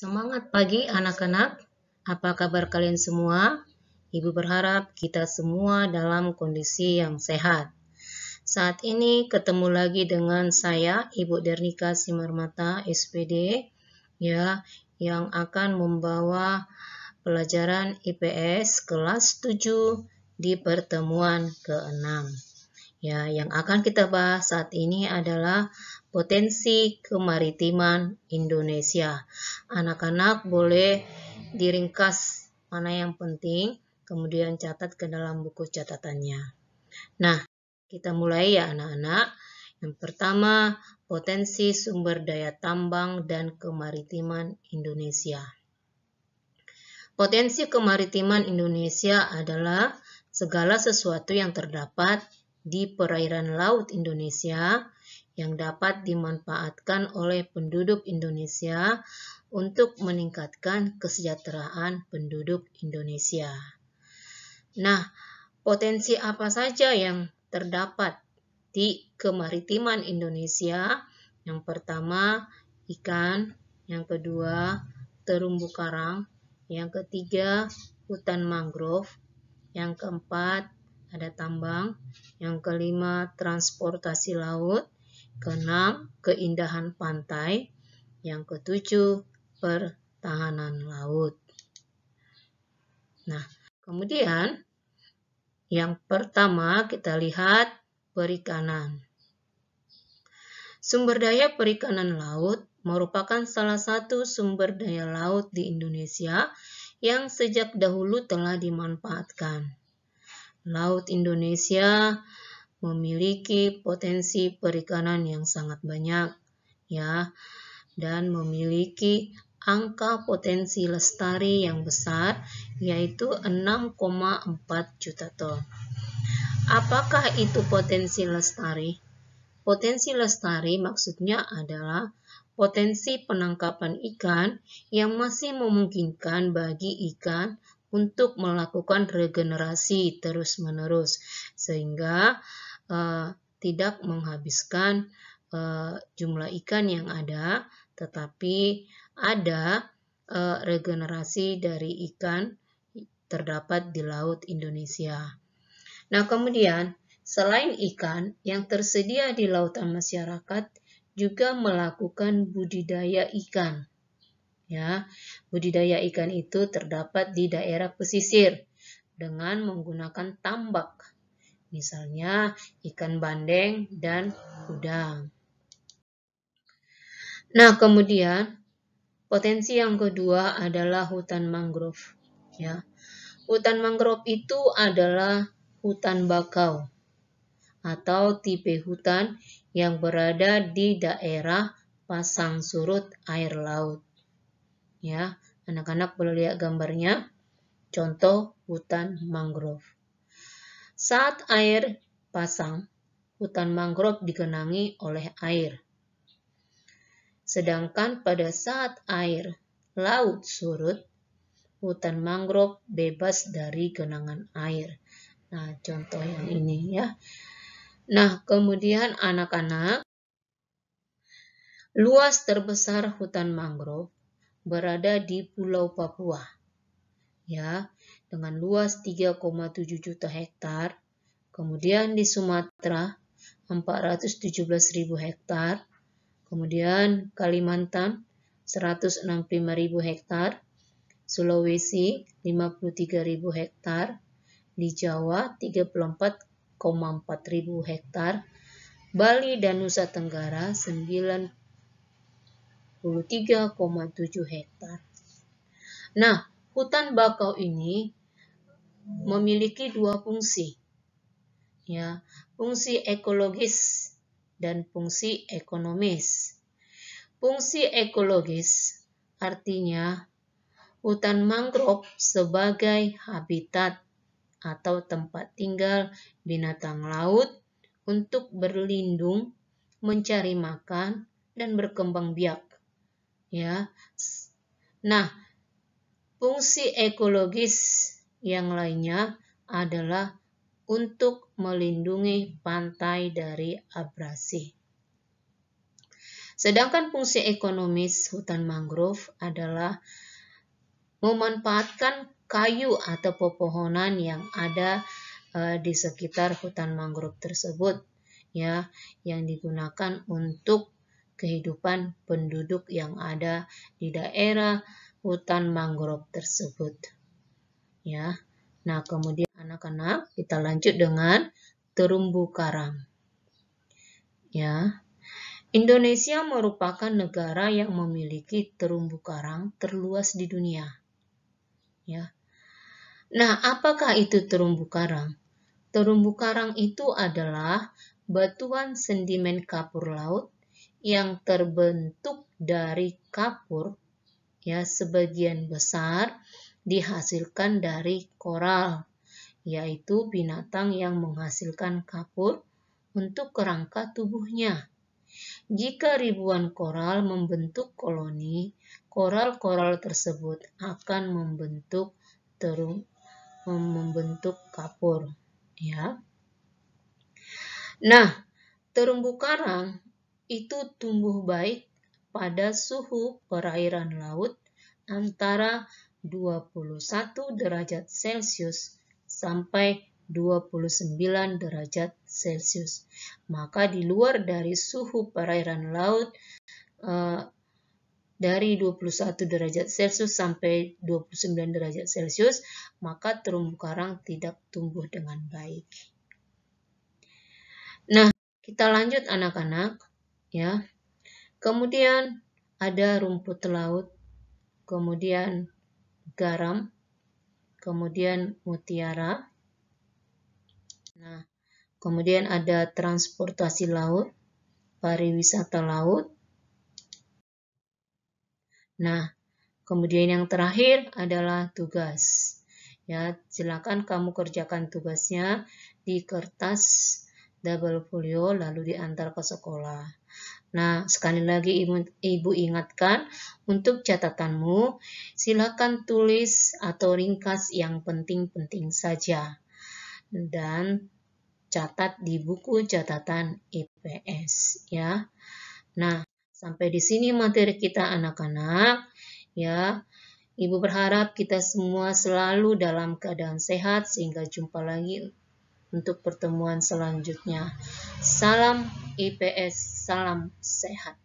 Semangat pagi anak-anak, apa kabar kalian semua? Ibu berharap kita semua dalam kondisi yang sehat. Saat ini ketemu lagi dengan saya, Ibu Dernika Simarmata, SPD, ya, yang akan membawa pelajaran IPS kelas 7 di pertemuan ke-6. Ya, yang akan kita bahas saat ini adalah potensi kemaritiman Indonesia. Anak-anak boleh diringkas mana yang penting, kemudian catat ke dalam buku catatannya. Nah, kita mulai ya anak-anak. Yang pertama, potensi sumber daya tambang dan kemaritiman Indonesia. Potensi kemaritiman Indonesia adalah segala sesuatu yang terdapat di perairan laut Indonesia yang dapat dimanfaatkan oleh penduduk Indonesia untuk meningkatkan kesejahteraan penduduk Indonesia. Nah, potensi apa saja yang terdapat di kemaritiman Indonesia? Yang pertama, ikan. Yang kedua, terumbu karang. Yang ketiga, hutan mangrove. Yang keempat, ada tambang. Yang kelima, transportasi laut. Keenam, keindahan pantai. Yang ketujuh, pertahanan laut. Nah, kemudian yang pertama kita lihat perikanan. Sumber daya perikanan laut merupakan salah satu sumber daya laut di Indonesia yang sejak dahulu telah dimanfaatkan. Laut Indonesia memiliki potensi perikanan yang sangat banyak, ya, dan memiliki angka potensi lestari yang besar, yaitu 6,4 juta ton. Apakah itu potensi lestari? Potensi lestari maksudnya adalah potensi penangkapan ikan yang masih memungkinkan bagi ikan untuk melakukan regenerasi terus-menerus, sehingga tidak menghabiskan jumlah ikan yang ada, tetapi ada regenerasi dari ikan terdapat di laut Indonesia. Nah, kemudian selain ikan yang tersedia di lautan masyarakat juga melakukan budidaya ikan. Ya, budidaya ikan itu terdapat di daerah pesisir dengan menggunakan tambak. Misalnya ikan bandeng dan udang. Nah, kemudian potensi yang kedua adalah hutan mangrove. Ya, hutan mangrove itu adalah hutan bakau atau tipe hutan yang berada di daerah pasang surut air laut. Ya, anak-anak boleh lihat gambarnya. Contoh hutan mangrove. Saat air pasang, hutan mangrove digenangi oleh air. Sedangkan pada saat air laut surut, hutan mangrove bebas dari genangan air. Nah, contoh yang ini ya. Nah, kemudian anak-anak, luas terbesar hutan mangrove berada di Pulau Papua. Ya, dengan luas 3,7 juta hektar. Kemudian di Sumatera 417.000 hektar. Kemudian Kalimantan 165.000 hektar. Sulawesi 53.000 hektar. Di Jawa 34,4.000 hektar. Bali dan Nusa Tenggara 93,7 hektar. Nah, hutan bakau ini memiliki dua fungsi. Ya, fungsi ekologis dan fungsi ekonomis. Fungsi ekologis artinya hutan mangrove sebagai habitat atau tempat tinggal binatang laut untuk berlindung, mencari makan, dan berkembang biak. Ya. Nah, fungsi ekologis yang lainnya adalah untuk melindungi pantai dari abrasi. Sedangkan fungsi ekonomis hutan mangrove adalah memanfaatkan kayu atau pepohonan yang ada di sekitar hutan mangrove tersebut, ya, yang digunakan untuk kehidupan penduduk yang ada di daerah hutan mangrove tersebut, ya. Nah, kemudian anak-anak kita lanjut dengan terumbu karang, ya. Indonesia merupakan negara yang memiliki terumbu karang terluas di dunia, ya. Nah, apakah itu terumbu karang? Terumbu karang itu adalah batuan sedimen kapur laut yang terbentuk dari kapur, ya, sebagian besar dihasilkan dari koral, yaitu binatang yang menghasilkan kapur untuk kerangka tubuhnya. Jika ribuan koral membentuk koloni, koral-koral tersebut akan membentuk kapur, ya. Nah, terumbu karang itu tumbuh baik pada suhu perairan laut antara 21 derajat Celcius sampai 29 derajat Celcius. Maka di luar dari suhu perairan laut dari 21 derajat Celcius sampai 29 derajat Celcius, maka terumbu karang tidak tumbuh dengan baik. Nah, kita lanjut anak-anak, ya. Kemudian ada rumput laut, kemudian garam, kemudian mutiara. Nah, kemudian ada transportasi laut, pariwisata laut. Nah, kemudian yang terakhir adalah tugas. Ya, silakan kamu kerjakan tugasnya di kertas double folio lalu diantar ke sekolah. Nah, sekali lagi Ibu ingatkan untuk catatanmu, silakan tulis atau ringkas yang penting-penting saja. Dan catat di buku catatan IPS, ya. Nah, sampai di sini materi kita anak-anak, ya. Ibu berharap kita semua selalu dalam keadaan sehat sehingga jumpa lagi untuk pertemuan selanjutnya. Salam IPS, salam sehat.